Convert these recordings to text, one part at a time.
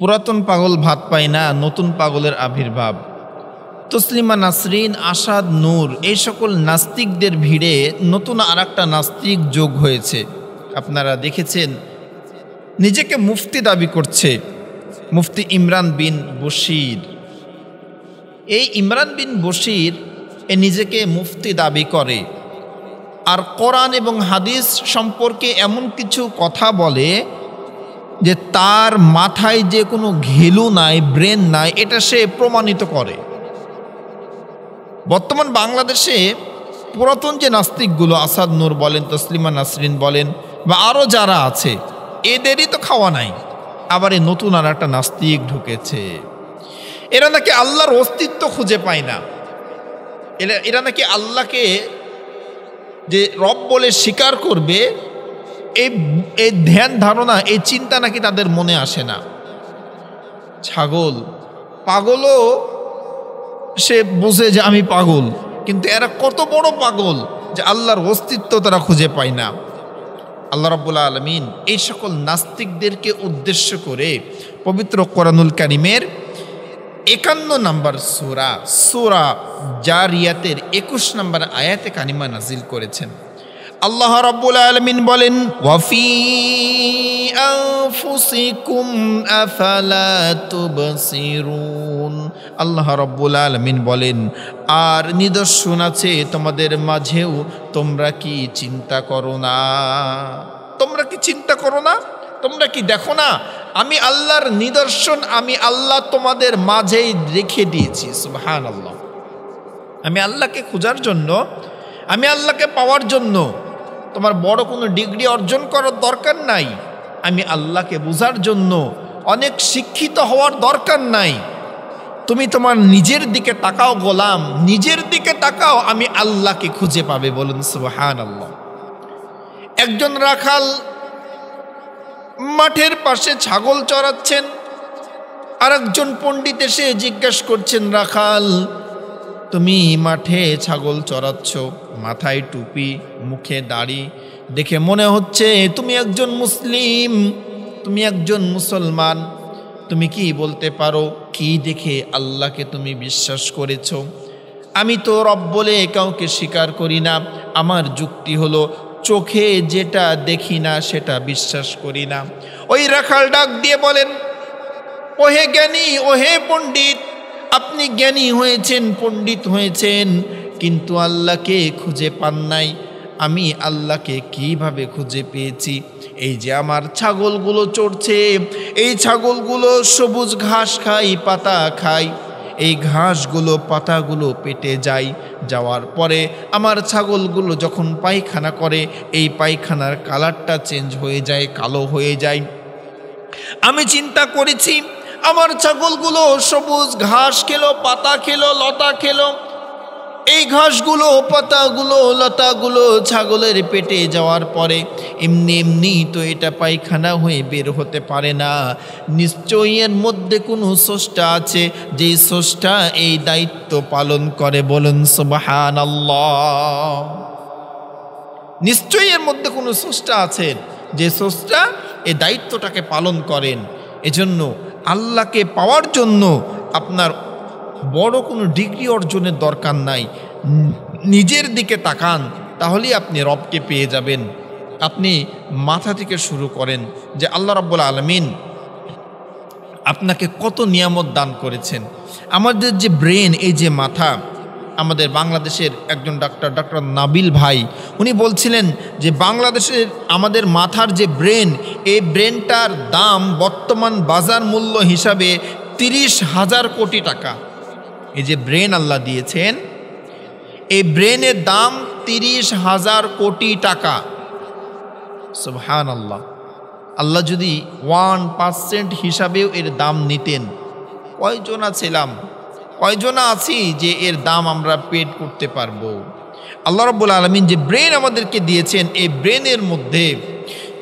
পুরাতন পাগল ভাত পায় না, নতুন পাগলের আবির্ভাব। তসলিমা নাসরিন, আসাদ, নূর এই সকল নাস্তিকদের ভিড়ে নতুন আর একটা নাস্তিক যোগ হয়েছে। আপনারা দেখেছেন, নিজেকে মুফতি দাবি করছে মুফতি ইমরান বিন বশির। এই ইমরান বিন বশির নিজেকে মুফতি দাবি করে, আর কোরআন এবং হাদিস সম্পর্কে এমন কিছু কথা বলে যে তার মাথায় যে কোনো ঘিলু নাই, ব্রেন নাই, এটা সে প্রমাণিত করে। বর্তমান বাংলাদেশে পুরাতন যে নাস্তিকগুলো, আসাদ, নূর বলেন, তসলিমা নাসরিন বলেন, বা আরও যারা আছে, এদেরই তো খাওয়া নাই। আবার এই নতুন আর একটা নাস্তিক ঢুকেছে। এরা নাকি আল্লাহর অস্তিত্ব খুঁজে পায় না। এরা নাকি আল্লাহকে যে রব বলে স্বীকার করবে, এই ধ্যান ধারণা, এই চিন্তা নাকি তাদের মনে আসে না। ছাগল, পাগলও সে বোঝে যে আমি পাগল, কিন্তু এরা কত বড় পাগল যে আল্লাহর অস্তিত্ব তারা খুঁজে পায় না। আল্লাহ রাব্বুল আলামিন এই সকল নাস্তিকদেরকে উদ্দেশ্য করে পবিত্র কোরআনুল কারীমের 51 নম্বর সূরা জারিয়াতের 21 নম্বর আয়াতে কারিমা নাজিল করেছেন। আল্লাহ রাব্বুল আলামিন বলেন, ওয়াফি আনফুসিকুম আফালা তুবসিরুন। আল্লাহ রাব্বুল আলামিন বলেন, আর নিদর্শন আছে তোমাদের মাঝেও, তোমরা কি চিন্তা করো না? তোমরা কি চিন্তা করো না? তোমরা কি দেখো না? আমি আল্লাহর নিদর্শন, আমি আল্লাহ তোমাদের মাঝেই রেখে দিয়েছি। সুবহানাল্লাহ। আমি আল্লাহকে খোঁজার জন্য, আমি আল্লাহকে পাওয়ার জন্য তোমার বড় কোনো ডিগ্রি অর্জন করার দরকার নাই। আমি আল্লাহকে বোঝার জন্য অনেক শিক্ষিত হওয়ার দরকার নাই। তুমি তোমার নিজের দিকে তাকাও গোলাম, নিজের দিকে তাকাও, আমি আল্লাহকে খুঁজে পাবে। বলুন সুবহানাল্লাহ। একজন রাখাল মাঠের পাশে ছাগল চড়াচ্ছেন, আর একজন পণ্ডিত এসে জিজ্ঞাসা করছেন, রাখাল তুমি মাঠে ছাগল চড়াচ্ছ, মাথায় টুপি, মুখে দাড়ি, দেখে মনে হচ্ছে তুমি একজন মুসলিম, তুমি একজন মুসলমান। তুমি কি বলতে পারো, কি দেখে আল্লাহকে তুমি বিশ্বাস করেছো? আমি তো রব বলে কাউকে স্বীকার করি না। আমার যুক্তি হলো, চোখে যেটা দেখি না সেটা বিশ্বাস করি না। ওই রাখাল ডাক দিয়ে বলেন, ওহে জ্ঞানী, ওহে পণ্ডিত, আপনি জ্ঞানী হয়েছেন, পণ্ডিত হয়েছেন, কিন্তু আল্লাহকে খুঁজে পান নাই। আমি আল্লাহকে কিভাবে খুঁজে পেয়েছি? এই যে আমার ছাগলগুলো চড়ছে, এই ছাগলগুলো সবুজ ঘাস খায়, পাতা খায়। এই ঘাসগুলো, পাতাগুলো পেটে যায়, যাওয়ার পরে আমার ছাগলগুলো যখন পায়খানা করে, এই পায়খানার কালারটা চেঞ্জ হয়ে যায়, কালো হয়ে যায়। আমি চিন্তা করেছি, আমার ছাগলগুলো সবুজ ঘাস খেলো, পাতা খেলো, লতা খেলো। এই ঘাসগুলো, পাতাগুলো, লতাগুলো ছাগলের পেটে যাওয়ার পরে এমনি এমনি তো এটা পায়খানা হয়ে বের হতে পারে না। নিশ্চয়ই এর মধ্যে কোনো স্রষ্টা আছে, যে স্রষ্টা এই দায়িত্ব পালন করে। বলুন সুবহানাল্লাহ। নিশ্চয়ই এর মধ্যে কোনো স্রষ্টা আছেন, যে স্রষ্টা এই দায়িত্বটাকে পালন করেন। এজন্য আল্লাহকে পাওয়ার জন্য আপনার বড় কোনো ডিগ্রি অর্জনের দরকার নাই। নিজের দিকে তাকান, তাহলেই আপনি রবকে পেয়ে যাবেন। আপনি মাথা থেকে শুরু করেন যে আল্লাহ রাব্বুল আলামিন আপনাকে কত নিয়ামত দান করেছেন। আমাদের যে ব্রেন, এই যে মাথা, আমাদের বাংলাদেশের একজন ডক্টর নাবিল ভাই, উনি বলছিলেন যে বাংলাদেশের আমাদের মাথার যে ব্রেন, এই ব্রেনটার দাম বর্তমান বাজার মূল্য হিসাবে 30,000 কোটি টাকা। এই যে ব্রেন আল্লাহ দিয়েছেন, এই ব্রেনের দাম 30,000 কোটি টাকা। সুবহানাল্লাহ। আল্লাহ যদি 1% হিসাবেও এর দাম নিতেন, কয়জনা ছিলাম, কয়জনা আছি যে এর দাম আমরা পেড করতে পারবো? আল্লাহ রাব্বুল আলামিন যে ব্রেন আমাদেরকে দিয়েছেন, এই ব্রেনের মধ্যে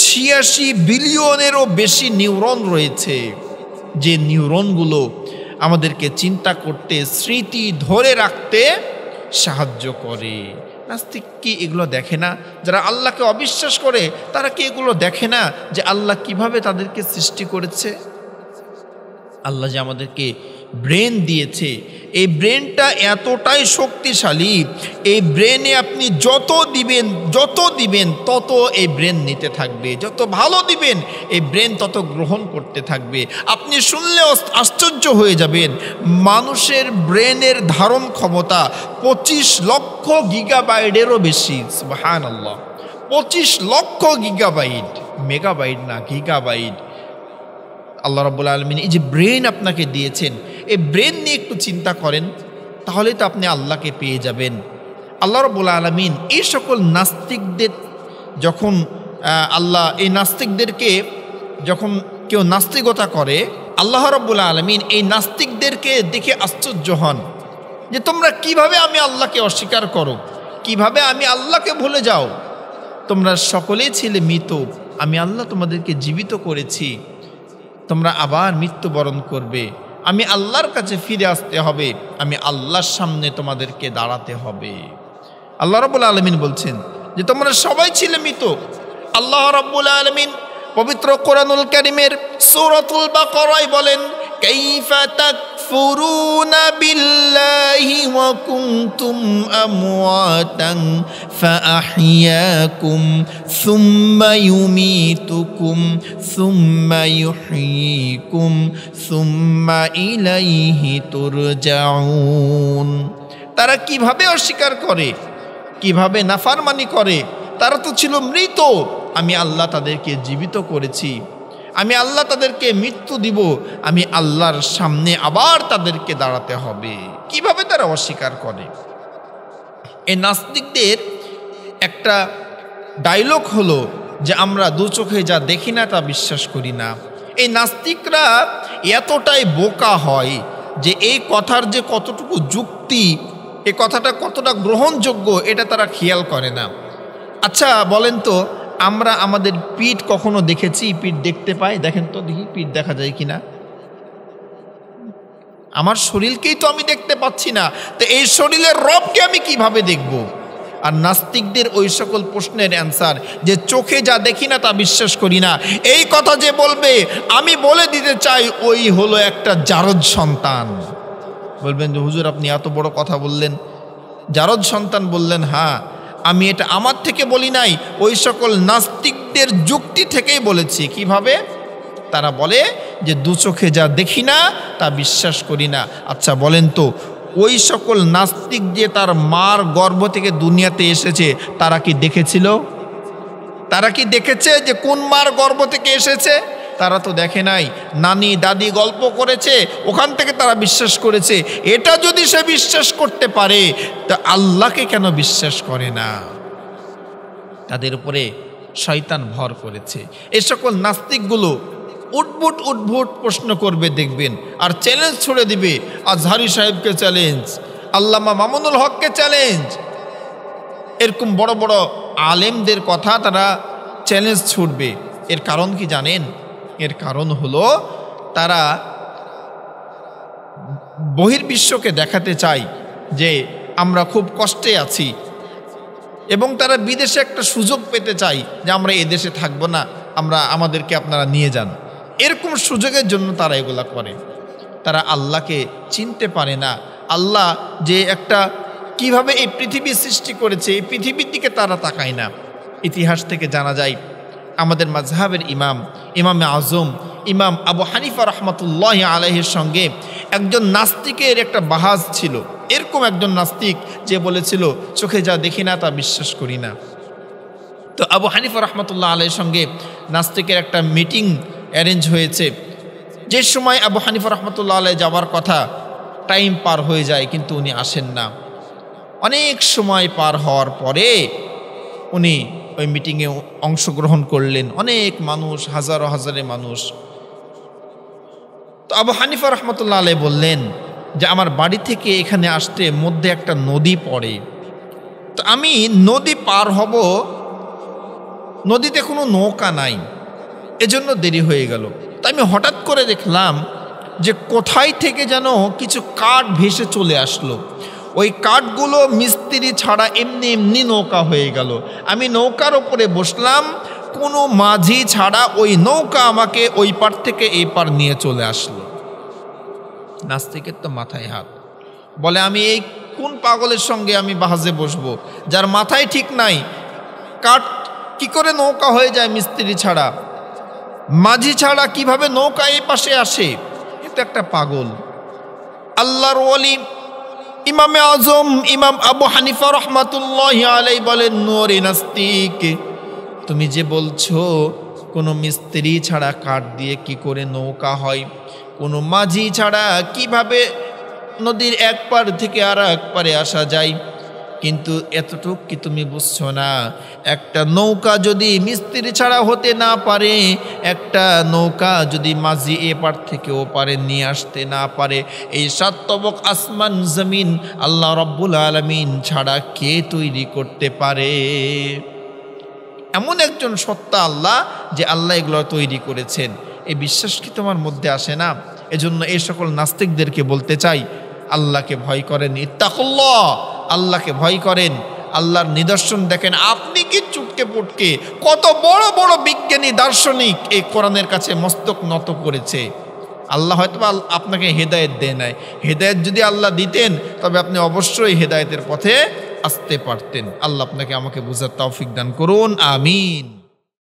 86 বিলিয়নেরও বেশি নিউরন রয়েছে, যে নিউরনগুলো আমাদেরকে চিন্তা করতে, স্মৃতি ধরে রাখতে সাহায্য করে। নাস্তিক কি এগুলো দেখে না? যারা আল্লাহকে অবিশ্বাস করে, তারা কি এগুলো দেখে না যে আল্লাহ কিভাবে তাদেরকে সৃষ্টি করেছে? আল্লাহ যে আমাদেরকে ব্রেন দিয়েছে, এই ব্রেনটা এতটাই শক্তিশালী, এই ব্রেনে আপনি যত দিবেন তত এই ব্রেন নিতে থাকবে, যত ভালো দিবেন এই ব্রেন তত গ্রহণ করতে থাকবে। আপনি শুনলেও আশ্চর্য হয়ে যাবেন, মানুষের ব্রেনের ধারণ ক্ষমতা 25 লক্ষ গিগাবাইটেরও বেশি। সুবহানাল্লাহ, 25 লক্ষ গিগাবাইট, মেগাবাইট না, গিগাবাইট। আল্লাহ রাব্বুল আলামিন এই যে ব্রেন আপনাকে দিয়েছেন, এই ব্রেন নিয়ে একটু চিন্তা করেন, তাহলে তো আপনি আল্লাহকে পেয়ে যাবেন। আল্লাহ রাব্বুল আলামিন এই সকল নাস্তিকদের যখন আল্লাহ এই নাস্তিকদেরকে যখন কেউ নাস্তিকতা করে, আল্লাহ রাব্বুল আলামিন এই নাস্তিকদেরকে দেখে আশ্চর্য হন যে তোমরা কিভাবে আমি আল্লাহকে অস্বীকার করো, কিভাবে আমি আল্লাহকে ভুলে যাও। তোমরা সকলেই ছিলে মৃত, আমি আল্লাহ তোমাদেরকে জীবিত করেছি, তোমরা আবার মৃত্যুবরণ করবে, আমি আল্লাহর কাছে ফিরে আসতে হবে, আমি আল্লাহর সামনে তোমাদেরকে দাঁড়াতে হবে। আল্লাহ রাব্বুল আলামিন বলছেন যে তোমরা সবাই ছিলে মৃত। আল্লাহ রাব্বুল আলামিন পবিত্র কোরআনুল কারীমের সূরাতুল বাকারায় বলেন, কাইফা তাকফুরুনা বিল্লাহি ওয়া কুনতুম আমওয়াতান ফাআহইয়াকুম সুম্মা ইউমীতুকুম সুম্মা ইউহয়ীকুম সুম্মা ইলাইহি তুরজাউন। তারা কিভাবে অস্বীকার করে, কিভাবে নাফরমানি করে? তারা তো ছিল মৃত, আমি আল্লাহ তাদেরকে জীবিত করেছি, আমি আল্লাহ তাদেরকে মৃত্যু দিব, আমি আল্লাহর সামনে আবার তাদেরকে দাঁড়াতে হবে। কিভাবে তারা অস্বীকার করে? এই নাস্তিকদের একটা ডায়লগ হলো যে আমরা দু চোখে যা দেখি না তা বিশ্বাস করি না। এই নাস্তিকরা এতটাই বোকা হয় যে এই কথার যে কতটুকু যুক্তি, এই কথাটা কতটা গ্রহণযোগ্য এটা তারা খেয়াল করে না। আচ্ছা বলেন তো, আমরা আমাদের পিঠ কখনো দেখেছি? পিঠ দেখতে পাই? দেখেন তো দেখি পিঠ দেখা যায় কিনা। আমার শরীরকেই তো আমি দেখতে পাচ্ছি না, তো এই শরীরের রবকে আমি কিভাবে দেখব? আর নাস্তিকদের ওই সকল প্রশ্নের অ্যান্সার যে চোখে যা দেখি না তা বিশ্বাস করি না, এই কথা যে বলবে আমি বলে দিতে চাই ওই হলো একটা জারদ সন্তান। বলবেন যে হুজুর আপনি এত বড় কথা বললেন, জারদ সন্তান বললেন। হ্যাঁ, আমি এটা আমার থেকে বলি নাই, ওই সকল নাস্তিকদের যুক্তি থেকেই বলেছি। কিভাবে? তারা বলে যে দু চোখে যা দেখি না তা বিশ্বাস করি না। আচ্ছা বলেন তো, ওই সকল নাস্তিক যে তার মার গর্ভ থেকে দুনিয়াতে এসেছে, তারা কি দেখেছিল? তারা কি দেখেছে যে কোন মার গর্ভ থেকে এসেছে? তারা তো দেখে নাই। নানি দাদি গল্প করেছে, ওখান থেকে তারা বিশ্বাস করেছে। এটা যদি সে বিশ্বাস করতে পারে তা আল্লাহকে কেন বিশ্বাস করে না? তাদের উপরে শয়তান ভর করেছে। এই সকল নাস্তিকগুলো উদ্ভুট প্রশ্ন করবে দেখবেন, আর চ্যালেঞ্জ ছুড়ে দিবে। আজহারি সাহেবকে চ্যালেঞ্জ, আল্লামা মামুনুল হককে চ্যালেঞ্জ, এরকম বড় বড় আলেমদের কথা তারা চ্যালেঞ্জ ছুড়বে। এর কারণ কি জানেন? এর কারণ হলো তারা বহির্বিশ্বকে দেখাতে চায় যে আমরা খুব কষ্টে আছি, এবং তারা বিদেশে একটা সুযোগ পেতে চায় যে আমরা এদেশে থাকবো না, আমাদেরকে আপনারা নিয়ে যান। এরকম সুযোগের জন্য তারা এগুলা করে। তারা আল্লাহকে চিনতে পারে না। আল্লাহ যে একটা কিভাবে এই পৃথিবী সৃষ্টি করেছে, এই পৃথিবীর দিকে তারা তাকায় না। ইতিহাস থেকে জানা যায় আমাদের মাযহাবের ইমামে আজম ইমাম আবু হানিফা রহমতুল্লাহ আলাইহির সঙ্গে একজন নাস্তিকের একটা বাহাজ ছিল। এরকম একজন নাস্তিক যে বলেছিল চোখে যা দেখি না তা বিশ্বাস করি না। তো আবু হানিফা রহমতুল্লাহ আলাইহির সঙ্গে নাস্তিকের একটা মিটিং অ্যারেঞ্জ হয়েছে। যে সময় আবু হানিফা রহমতুল্লাহ আলাইহি যাওয়ার কথা, টাইম পার হয়ে যায় কিন্তু উনি আসেন না। অনেক সময় পার হওয়ার পরে উনি ওই মিটিংয়ে অংশগ্রহণ করলেন। অনেক মানুষ, হাজারো হাজারে মানুষ। তো আবু হানিফা রহমতুল্লাহ আলাইহি বললেন যে আমার বাড়ি থেকে এখানে আসতে মধ্যে একটা নদী পড়ে, তো আমি নদী পার হব, নদীতে কোনো নৌকা নাই, এজন্য দেরি হয়ে গেল। তো আমি হঠাৎ করে দেখলাম যে কোথায় থেকে যেন কিছু কাঠ ভেসে চলে আসলো। ওই কাঠগুলো মিস্ত্রি ছাড়া এমনি এমনি নৌকা হয়ে গেল। আমি নৌকার ওপরে বসলাম, কোনো মাঝি ছাড়া ওই নৌকা আমাকে ওই পার থেকে এই পার নিয়ে চলে আসলো। নাস্তিকের তো মাথায় হাত। বলে আমি এই কোন পাগলের সঙ্গে আমি বাহাজে বসবো, যার মাথায় ঠিক নাই। কাঠ কি করে নৌকা হয়ে যায় মিস্ত্রি ছাড়া, মাঝি ছাড়া কিভাবে নৌকা এই পাশে আসে? এটা একটা পাগল। আল্লাহর ওয়ালি ইমামে আজম ইমাম আবু হানিফা রহমাতুল্লাহি আলাইহি বলেন, নূরে নাস্তিক, তুমি যে বলছো কোনো মিস্ত্রি ছাড়া কাঠ দিয়ে কি করে নৌকা হয়, কোনো মাঝি ছাড়া কিভাবে নদীর এক পার থেকে আর এক পারে আসা যায়, কিন্তু এতটুক কি তুমি বুঝছো না? একটা নৌকা যদি মিস্ত্রি ছাড়া হতে না পারে, একটা নৌকা যদি মাঝি এ পার থেকে ও পারে নিয়ে আসতে না পারে, এই সাত তবক আসমান জমিন আল্লাহ রব্বুল আলামিন ছাড়া কে তৈরি করতে পারে? এমন একজন সত্তা আল্লাহ, যে আল্লাহ এগুলো তৈরি করেছেন। এই বিশ্বাস কি তোমার মধ্যে আসে না? এজন্য এই সকল নাস্তিকদেরকে বলতে চাই, আল্লাহকে ভয় করেন, ইত্তাকুল্লাহ, আল্লাহকে ভয় করেন। আল্লাহর নিদর্শন দেখেন। আপনি কি চুটকে পুটকে কত বড় বড় বিজ্ঞানী দার্শনিক এই কোরআনের কাছে মস্তক নত করেছে। আল্লাহ হয়তো আপনাকে হেদায়েত দেয় নাই। হেদায়েত যদি আল্লাহ দিতেন তবে আপনি অবশ্যই হেদায়েতের পথে আসতে পারতেন। আল্লাহ আপনাকে আমাকে বুঝার তৌফিক দান করুন, আমিন।